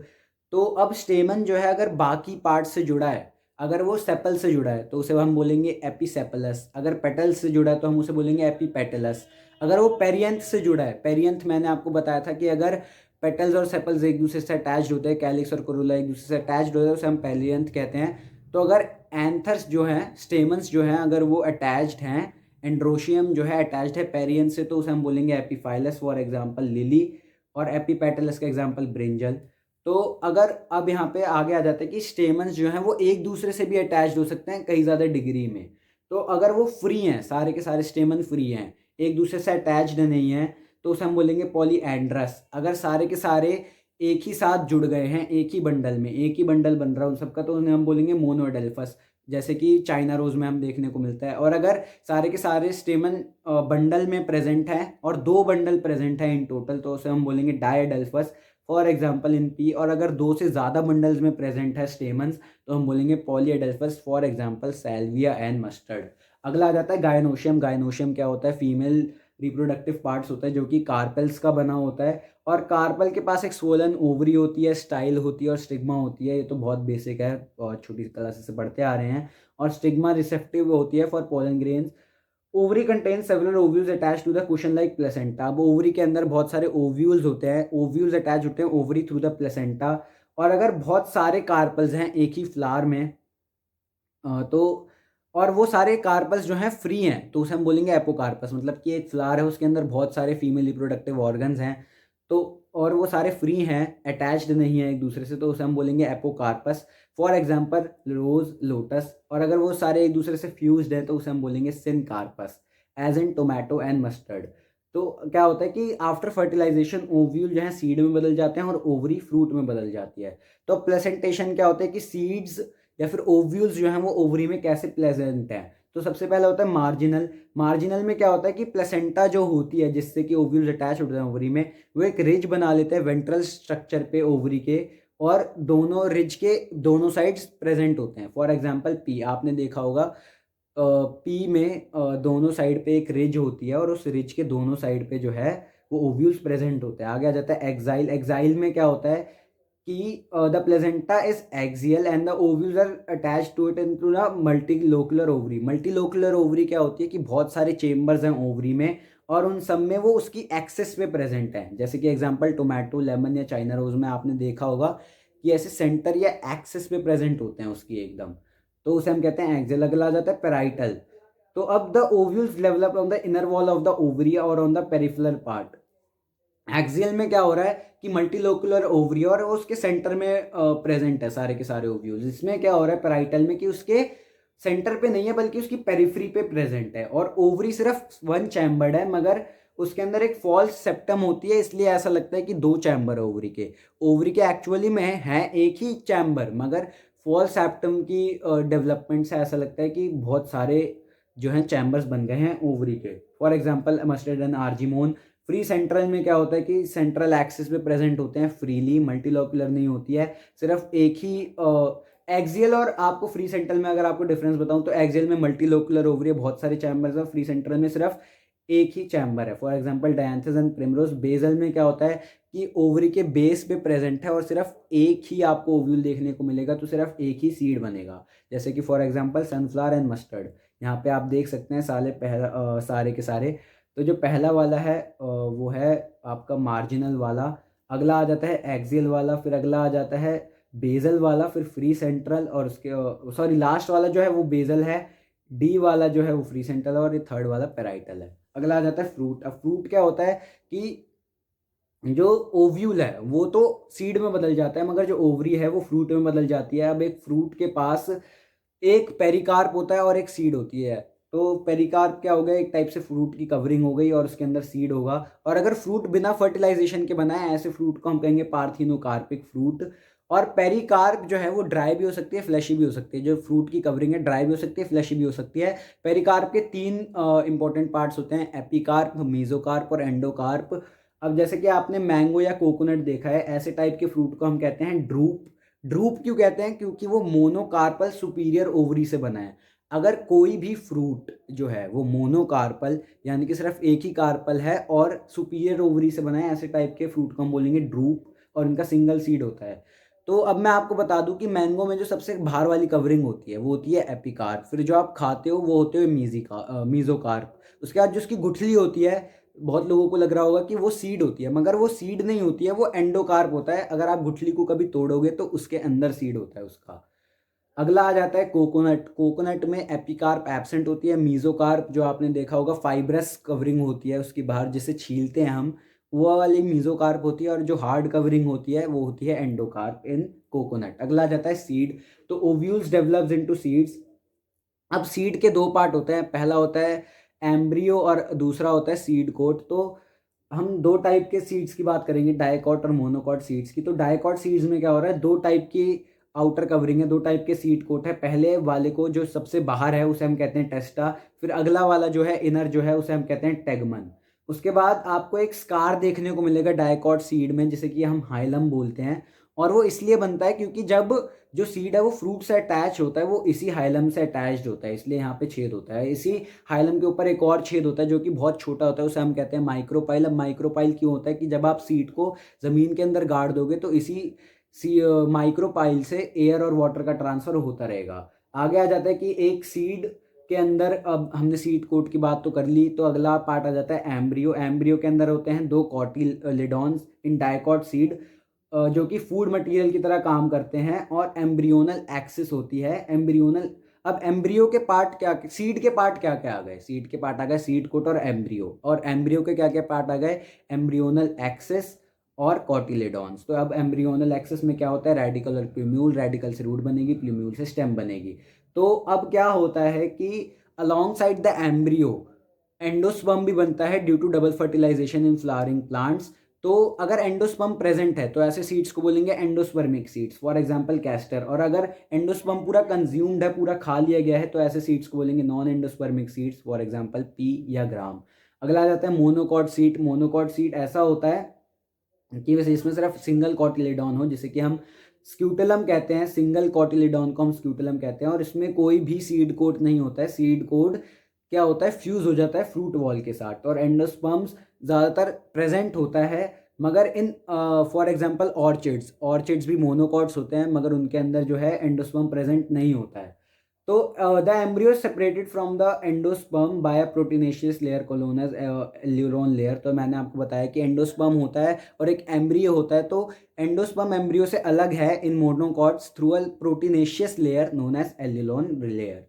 तो अब स्टेमन जो है अगर बाकी पार्ट से जुड़ा है, अगर वो सेपल से जुड़ा है तो उसे हम बोलेंगे एपिसेपलस, अगर पेटल्स से जुड़ा है तो हम उसे बोलेंगे एपिपेटलस। अगर वो पेरियंथ से जुड़ा है, पेरियंथ मैंने आपको बताया था कि अगर पेटल्स और सेपल्स एक दूसरे से अटैच्ड होते हैं, कैलिक्स और कोरोला एक दूसरे से अटैच्ड होते हैं, उसे हम पेरियंथ कहते हैं। तो अगर एंथर्स जो हैं, स्टेमन्स जो हैं, अगर वो अटैच्ड हैं, एंड्रोशियम जो है अटैच्ड है पेरियंथ से, तो उसे हम बोलेंगे एपीफाइलस, फॉर एग्जांपल लिली, और एपीपेटलस का एग्जांपल ब्रिंजल। तो अगर अब यहाँ पे आगे आ जाता है कि स्टेमन्स जो हैं वो एक दूसरे से भी अटैच्ड हो सकते हैं कई ज़्यादा डिग्री में। तो अगर वो फ्री हैं, सारे के सारे स्टेमन फ्री हैं, एक दूसरे से अटैच्ड नहीं हैं, तो उसे हम बोलेंगे पॉलीएंड्रस। अगर सारे के सारे एक ही साथ जुड़ गए हैं, एक ही बंडल में, एक ही बंडल बन रहा है उन सबका, तो उन्हें हम बोलेंगे मोनोएडेल्फस, जैसे कि चाइना रोज में हम देखने को मिलता है। और अगर सारे के सारे स्टेमन बंडल में प्रेजेंट हैं और दो बंडल प्रेजेंट हैं इन टोटल, तो उसे हम बोलेंगे डायडेल्फस, फॉर एग्जाम्पल इन पी। और अगर दो से ज़्यादा बंडल्स में प्रेजेंट है स्टेमन्स, तो हम बोलेंगे पॉलीएडेल्फस, फॉर एग्जाम्पल सैल्विया एंड मस्टर्ड। अगला आ जाता है गायनोशियम। गायनोशियम क्या होता है? फीमेल रिप्रोडक्टिव पार्ट्स होता है जो कि कार्पेल्स का बना होता है, और कार्पल के पास एक स्वोलन ओवरी होती है, स्टाइल होती है और स्टिग्मा होती है। ये तो बहुत बेसिक है और छोटी क्लासेस से पढ़ते आ रहे हैं। और स्टिग्मा रिसेप्टिव होती है for pollen grains. Ovary contain several ovules attach to the cushion like placenta. अब ओवरी के अंदर बहुत सारे ओव्यूल्स होते हैं, ओव्यूल्स अटैच होते हैं ओवरी थ्रू द प्लेसेंटा। और अगर बहुत सारे कार्पल्स हैं एक ही फ्लावर में, तो और वो सारे कार्पस जो हैं फ्री हैं, तो उसे हम बोलेंगे एपोकार्पस। मतलब कि एक फ्लावर है, उसके अंदर बहुत सारे फीमेल रिप्रोडक्टिव ऑर्गन्स हैं, तो और वो सारे फ्री हैं, अटैच्ड नहीं है एक दूसरे से, तो उसे हम बोलेंगे apocarpous, for example rose, lotus. और अगर वो सारे एक दूसरे से फ्यूज्ड हैं तो उसे हम बोलेंगे syncarpous, as in tomato and mustard. तो क्या होता है कि आफ्टर फर्टिलाइजेशन ओव्यूल जो है सीड में बदल जाते हैं और ओवरी फ्रूट में बदल जाती है। तो प्लेसेंटेशन क्या होता है कि सीड्स या फिर ओव्यूल्स जो हैं वो ओवरी में कैसे प्रेजेंट हैं। तो सबसे पहला होता है मार्जिनल। मार्जिनल में क्या होता है कि प्लेसेंटा जो होती है जिससे कि ओव्यूल्स अटैच होते हैं ओवरी में, वो एक रिज बना लेते हैं वेंट्रल स्ट्रक्चर पे ओवरी के, और दोनों रिज के दोनों साइड्स प्रेजेंट होते हैं। फॉर एग्जांपल पी, आपने देखा होगा पी में दोनों साइड पे एक रिज होती है और उस रिज के दोनों साइड पे जो है वो ओव्यूल्स प्रेजेंट होते हैं। आगे आ जाता है एक्साइल। एक्साइल में क्या होता है कि the placenta is axial and the ovules are attached to it into the multilocular ovary. Multilocular ovary क्या होती है कि बहुत सारे चेम्बर्स हैं ओवरी में, और उन सब में वो उसकी एक्सिस पे प्रेजेंट है। जैसे कि एग्जांपल टोमेटो, लेमन या चाइना रोज में आपने देखा होगा कि ऐसे सेंटर या एक्सिस पे प्रेजेंट होते हैं उसकी एकदम, तो उसे हम कहते हैं एक्सियल। अगला आ जाता है पेराइटल। तो अब the ovules develop on the inner wall of the ovary और on the peripheral part. Axial में क्या हो रहा है कि मल्टीलोकुलर ओवरी और वो उसके सेंटर में प्रेजेंट है सारे के सारे ओव्यूल्स। इसमें क्या हो रहा है पेराइटल में कि उसके सेंटर पे नहीं है बल्कि उसकी पेरिफेरी पे प्रेजेंट है, और ओवरी सिर्फ वन चैम्बर्ड है, मगर उसके अंदर एक फॉल्स सेप्टम होती है, इसलिए ऐसा लगता है कि दो चैम्बर है ओवरी के। ओवरी के एक्चुअली में है एक ही चैम्बर, मगर फॉल्स सेप्टम की डेवलपमेंट से ऐसा लगता है कि बहुत सारे जो हैं चैम्बर्स बन गए हैं ओवरी के। For example mustard and argemone. Free central में क्या होता है कि सेंट्रल एक्सिस पे प्रेजेंट होते हैं फ्रीली, मल्टीलोकुलर नहीं होती है, सिर्फ एक ही एक्सियल। और आपको फ्री सेंट्रल में अगर आपको डिफरेंस बताऊं तो एक्सियल में मल्टीलोकुलर ओवरी है, बहुत सारे चैम्बर्स हैं, फ्री सेंट्रल में सिर्फ एक ही चैम्बर है। For example dianthus and primrose. Basal में क्या होता है कि ओवरी के बेस पे प्रेजेंट है और सिर्फ एक ही आपको ओव्यूल देखने को मिलेगा, तो सिर्फ एक ही सीड बनेगा। जैसे कि for example sunflower and mustard. यहाँ पे आप देख सकते हैं सारे के सारे। तो जो पहला वाला है वो है आपका मार्जिनल वाला, अगला आ जाता है एक्सियल वाला, फिर अगला आ जाता है बेजल वाला, फिर फ्री सेंट्रल, और उसके सॉरी लास्ट वाला जो है वो बेजल है, डी वाला जो है वो फ्री सेंट्रल, और ये थर्ड वाला पेराइटल है। अगला आ जाता है फ्रूट। अब फ्रूट क्या होता है कि जो ओव्यूल है वो तो सीड में बदल जाता है, मगर जो ओवरी है वो फ्रूट में बदल जाती है। अब एक फ्रूट के पास एक पेरिकार्प होता है और एक सीड होती है। तो पेरिकार्प क्या हो गया, एक टाइप से फ्रूट की कवरिंग हो गई और उसके अंदर सीड होगा। और अगर फ्रूट बिना फर्टिलाइजेशन के बना है, ऐसे फ्रूट को हम कहेंगे पार्थिनोकार्पिक फ्रूट। और पेरिकार्प जो है वो ड्राई भी हो सकती है, फ्लैशी भी हो सकती है। जो फ्रूट की कवरिंग है ड्राई भी हो सकती है, फ्लैशी भी हो सकती है। पेरिकार्प के तीन इंपॉर्टेंट पार्ट्स होते हैं, एपिकार्प, मेसोकार्प और एंडोकार्प। अब जैसे कि आपने मैंगो या कोकोनट देखा है, ऐसे टाइप के फ्रूट को हम कहते हैं ड्रूप। ड्रूप क्यों कहते हैं? क्योंकि वो मोनोकार्पल सुपीरियर ओवरी से बना है। अगर कोई भी फ्रूट जो है वो मोनोकार्पल यानी कि सिर्फ एक ही कार्पल है और सुपीरियर ओवरी से बना है, ऐसे टाइप के फ्रूट को हम बोलेंगे ड्रूप, और इनका सिंगल सीड होता है। तो अब मैं आपको बता दूं कि मैंगो में जो सबसे बाहर वाली कवरिंग होती है वो होती है एपिकार्प, फिर जो आप खाते हो वो होते हुए मीजोकार्प। उसके बाद जो उसकी गुठली होती है, बहुत लोगों को लग रहा होगा कि वो सीड होती है, मगर वो सीड नहीं होती है, वो एंडोकार्प होता है। अगर आप गुठली को कभी तोड़ोगे तो उसके अंदर सीड होता है उसका। अगला आ जाता है कोकोनट। कोकोनट में एपिकार्प एब्सेंट होती है। मीजोकार्प जो आपने देखा होगा फाइब्रस कवरिंग होती है उसकी बाहर जिसे छीलते हैं हम, वो वाली मीजोकार्प होती है। और जो हार्ड कवरिंग होती है वो होती है एंडोकार्प इन कोकोनट। अगला आ जाता है सीड। तो ओव्यूल्स डेवलप्स इनटू सीड्स। अब सीड के दो पार्ट होते हैं, पहला होता है एम्ब्रियो और दूसरा होता है सीड कोट। तो हम दो टाइप के सीड्स की बात करेंगे, डाइकॉट और मोनोकॉट सीड्स की। तो डाइकॉट सीड्स में क्या हो रहा है, दो टाइप की आउटर कवरिंग है, दो टाइप के सीड कोट है। पहले वाले को जो सबसे बाहर है उसे हम कहते हैं टेस्टा, फिर अगला वाला जो है इनर जो है उसे हम कहते हैं टेगमन। उसके बाद आपको एक स्कार देखने को मिलेगा डाइकॉट सीड में जिसे कि हम हाइलम बोलते हैं। और वो इसलिए बनता है क्योंकि जब जो सीड है वो फ्रूट से अटैच होता है वो इसी हाइलम से अटैच्ड होता है, इसलिए यहाँ पे छेद होता है। इसी हाइलम के ऊपर एक और छेद होता है जो कि बहुत छोटा होता है, उसे हम कहते हैं माइक्रोपाइल। अब माइक्रोपाइल क्यों होता है कि जब आप सीड को ज़मीन के अंदर गाड़ दोगे तो इसी माइक्रोपाइल से एयर और वाटर का ट्रांसफर होता रहेगा। आगे आ जाता है कि एक सीड के अंदर, अब हमने सीड कोट की बात तो कर ली, तो अगला पार्ट आ जाता है एम्ब्रियो। एम्ब्रियो के अंदर होते हैं दो कॉटिलिडॉन्स इन डाइकॉट सीड जो कि फूड मटेरियल की तरह काम करते हैं। और एम्ब्रियोनल एक्सिस होती है एम्ब्रियोनल। अब एम्ब्रियो के पार्ट क्या, सीड के पार्ट क्या क्या आ गए, सीड के पार्ट आ गए सीड कोट और एम्ब्रियो। और एम्ब्रियो के क्या क्या पार्ट आ गए, एम्ब्रियोनल एक्सिस और कॉटिलेडॉन्स। तो अब एम्ब्रियोनल एक्सिस में क्या होता है, रेडिकल और प्लूम्यूल। रेडिकल से रूट बनेगी, प्लूम्यूल से स्टेम बनेगी। तो अब क्या होता है कि along side the embryo endosperm भी बनता है due to double fertilization in flowering plants. तो अगर एंडोस्पर्म प्रेजेंट है तो ऐसे सीड्स को बोलेंगे endospermic seeds, for example castor. और अगर एंडोस्पर्म पूरा कंज्यूम्ड है, पूरा खा लिया गया है, तो ऐसे सीड्स को बोलेंगे non endospermic seeds, for example P या ग्राम। अगला आ जाता है मोनोकॉट सीड। मोनोकॉट सीड ऐसा होता है कि वैसे इसमें सिर्फ सिंगल कॉटिलेडॉन हो, जिसे कि हम स्क्यूटलम कहते हैं। सिंगल कॉटिलेडॉन को हम स्क्यूटलम कहते हैं। और इसमें कोई भी सीड कोट नहीं होता है। सीड कोट क्या होता है, फ्यूज हो जाता है फ्रूट वॉल के साथ। और एंडोस्पर्म्स ज़्यादातर प्रेजेंट होता है, मगर in for example orchids, orchids भी मोनोकॉट्स होते हैं, मगर उनके अंदर जो है एंडोस्पर्म प्रेजेंट नहीं होता है। तो the embryo separated from the endosperm by a proteinaceous layer called as aleurone layer. तो मैंने आपको बताया कि एंडोस्पर्म होता है और एक एम्ब्रियो होता है। तो एंडोस्पर्म एम्ब्रियो से अलग है in monocots through a proteinaceous layer known as aleurone layer.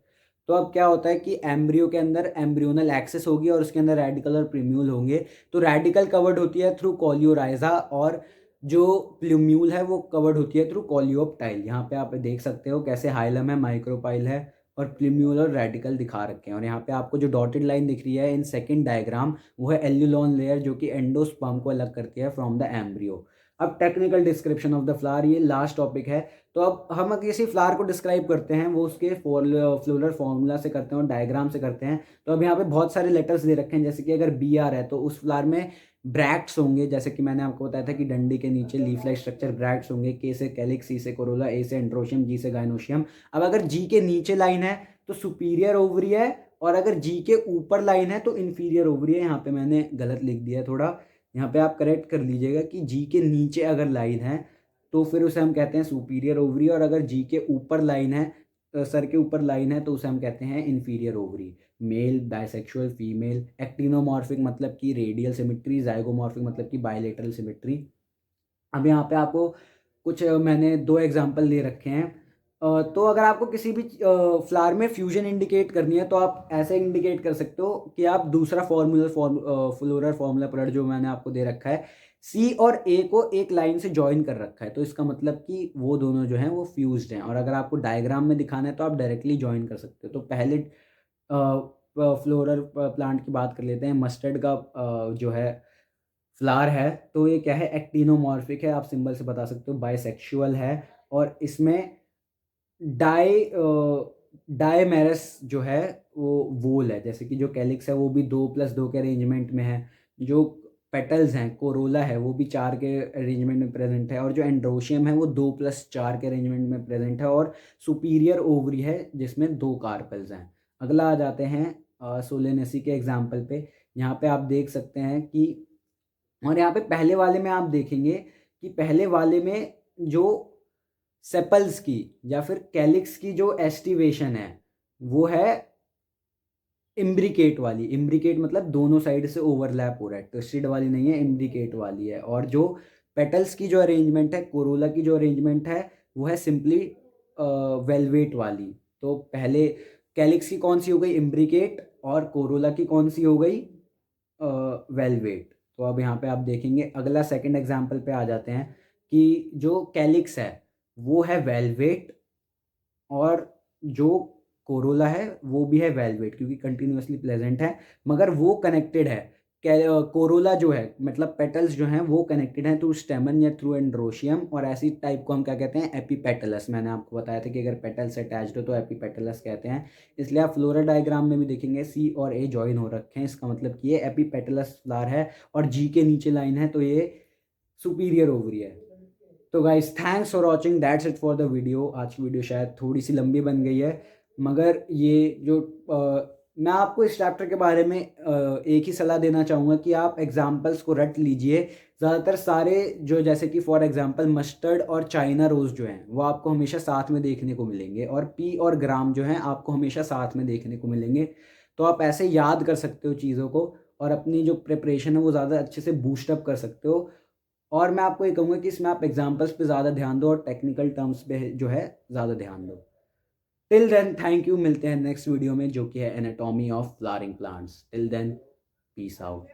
तो अब क्या होता है कि एम्ब्रियो के अंदर एम्ब्रियोनल एक्सेस होगी और उसके अंदर रेडिकल और प्रीम्यूल होंगे। तो रेडिकल कवर्ड होती है थ्रू कॉलियोराइजा, और जो प्लूम्यूल है वो कवर्ड होती है थ्रू कॉलियोप्टाइल। यहाँ पे आप देख सकते हो कैसे हाइलम है, माइक्रोपाइल है, और प्लूम्यूल और रेडिकल दिखा रखे हैं। और यहाँ पे आपको जो डॉटेड लाइन दिख रही है इन सेकंड डायग्राम, वो है एल्यूलोन लेयर जो कि एंडोस्पर्म को अलग करती है फ्रॉम द एम्ब्रियो। अब technical description of the flower, ये लास्ट टॉपिक है। तो अब हम किसी फ्लावर को डिस्क्राइब करते हैं वो उसके फ्लोरल फॉर्मूला से करते हैं और डायग्राम से करते हैं। तो अब यहाँ पे बहुत सारे लेटर्स दे रखे हैं, जैसे कि अगर बी आर है तो उस फ्लावर में ब्रैक्ट्स होंगे, जैसे कि मैंने आपको बताया था कि डंडी के नीचे लीफ लाइक स्ट्रक्चर ब्रैक्ट्स होंगे। के से कैलिक्स, सी से कोरोला, ए से एंड्रोशियम, जी से गाइनोशियम। अब अगर जी के नीचे लाइन है तो सुपीरियर ओवरी है, और अगर जी के ऊपर लाइन है तो इंफीरियर ओवरी है। यहाँ पे मैंने गलत लिख दिया है थोड़ा, यहाँ पे आप करेक्ट कर लीजिएगा कि जी के नीचे अगर लाइन है तो फिर उसे हम कहते हैं सुपीरियर ओवरी, और अगर जी के ऊपर लाइन है, सर के ऊपर लाइन है, तो उसे हम कहते हैं inferior ovary. Male, bisexual, female. Actinomorphic मतलब कि रेडियल सिमिट्री, जाइगोमॉर्फिक मतलब कि बाइलेटरल सिमिट्री। अब यहाँ पे आपको कुछ मैंने दो एग्जांपल दे रखे हैं। तो अगर आपको किसी भी फ्लावर में फ्यूजन इंडिकेट करनी है तो आप ऐसे इंडिकेट कर सकते हो कि आप दूसरा फ्लोरल फॉर्मूला प्लॉट जो मैंने आपको दे रखा है, सी और ए को एक लाइन से ज्वाइन कर रखा है, तो इसका मतलब कि वो दोनों जो हैं वो फ्यूज्ड हैं। और अगर आपको डायग्राम में दिखाना है तो आप डायरेक्टली ज्वाइन कर सकते हो। तो पहले फ्लोरल प्लांट की बात कर लेते हैं। मस्टर्ड का जो है फ्लावर है, तो ये क्या है, एक्टिनोमॉर्फिक है, आप सिंबल से बता सकते हो। बाइसेक्सुअल है, और इसमें डायमेरस जो है वो वोल है। जैसे कि जो कैलिक्स है वो भी 2+2 के अरेंजमेंट में है। जो पेटल्स हैं, कोरोला है, वो भी 4 के अरेंजमेंट में प्रेजेंट है। और जो एंड्रोशियम है वो 2+4 के अरेंजमेंट में प्रेजेंट है। और सुपीरियर ओवरी है जिसमें 2 कार्पल्स हैं। अगला आ जाते हैं सोलेनेसी के एग्जाम्पल पे। यहाँ पे आप देख सकते हैं कि, और यहाँ पे पहले वाले में आप देखेंगे कि पहले वाले में जो सेपल्स की या फिर कैलिक्स की जो एस्टिवेशन है वो है इम्ब्रिकेट वाली। इम्ब्रिकेट मतलब दोनों साइड से ओवरलैप हो रहा है, ट्विस्टेड वाली नहीं है, इम्ब्रिकेट वाली है। और जो पेटल्स की जो अरेंजमेंट है, कोरोला की जो अरेंजमेंट है वो है सिंपली वेलवेट वाली। तो पहले कैलिक्स की कौन सी हो गई, इम्ब्रिकेट, और कोरोला की कौन सी हो गई, वेलवेट। तो अब यहाँ पे आप देखेंगे, अगला सेकंड एग्जांपल पे आ जाते हैं कि जो कैलिक्स है वो है वेलवेट, और जो कोरोला है वो भी है वेलवेट, क्योंकि कंटिन्यूअसली प्लेजेंट है, मगर वो कनेक्टेड है। कोरोला जो है मतलब पेटल्स जो हैं वो कनेक्टेड हैं थ्रू स्टेमन या थ्रू एंड्रोशियम, और ऐसी टाइप को हम क्या कहते हैं, एपीपेटलस। मैंने आपको बताया था कि अगर पेटल्स अटैच्ड हो तो एपीपेटलस कहते हैं। इसलिए आप फ्लोरल डायग्राम में भी देखेंगे सी और ए जॉइन हो रखे हैं, इसका मतलब कि ये एपीपेटलस फ्लावर है, और जी के नीचे लाइन है तो ये सुपीरियर ओवरी है। तो guys thanks for watching, that's it for the video. आज की वीडियो शायद थोड़ी सी लंबी बन गई है, मगर ये जो मैं आपको इस चैप्टर के बारे में एक ही सलाह देना चाहूँगा कि आप एग्जाम्पल्स को रट लीजिए। ज़्यादातर सारे जो, जैसे कि फॉर एग्जांपल मस्टर्ड और चाइना रोज़ जो हैं वो आपको हमेशा साथ में देखने को मिलेंगे, और पी और ग्राम जो हैं आपको हमेशा साथ में देखने को मिलेंगे। तो आप ऐसे याद कर सकते हो चीज़ों को, और अपनी जो प्रिपरेशन है वो ज़्यादा अच्छे से बूस्टअप कर सकते हो। और मैं आपको ये कहूँगा कि इसमें आप एग्जाम्पल्स पे ज़्यादा ध्यान दो और टेक्निकल टर्म्स पे जो है ज़्यादा ध्यान दो। टिल देन थैंक यू, मिलते हैं नेक्स्ट वीडियो में जो कि है anatomy of flowering plants. Till then peace out.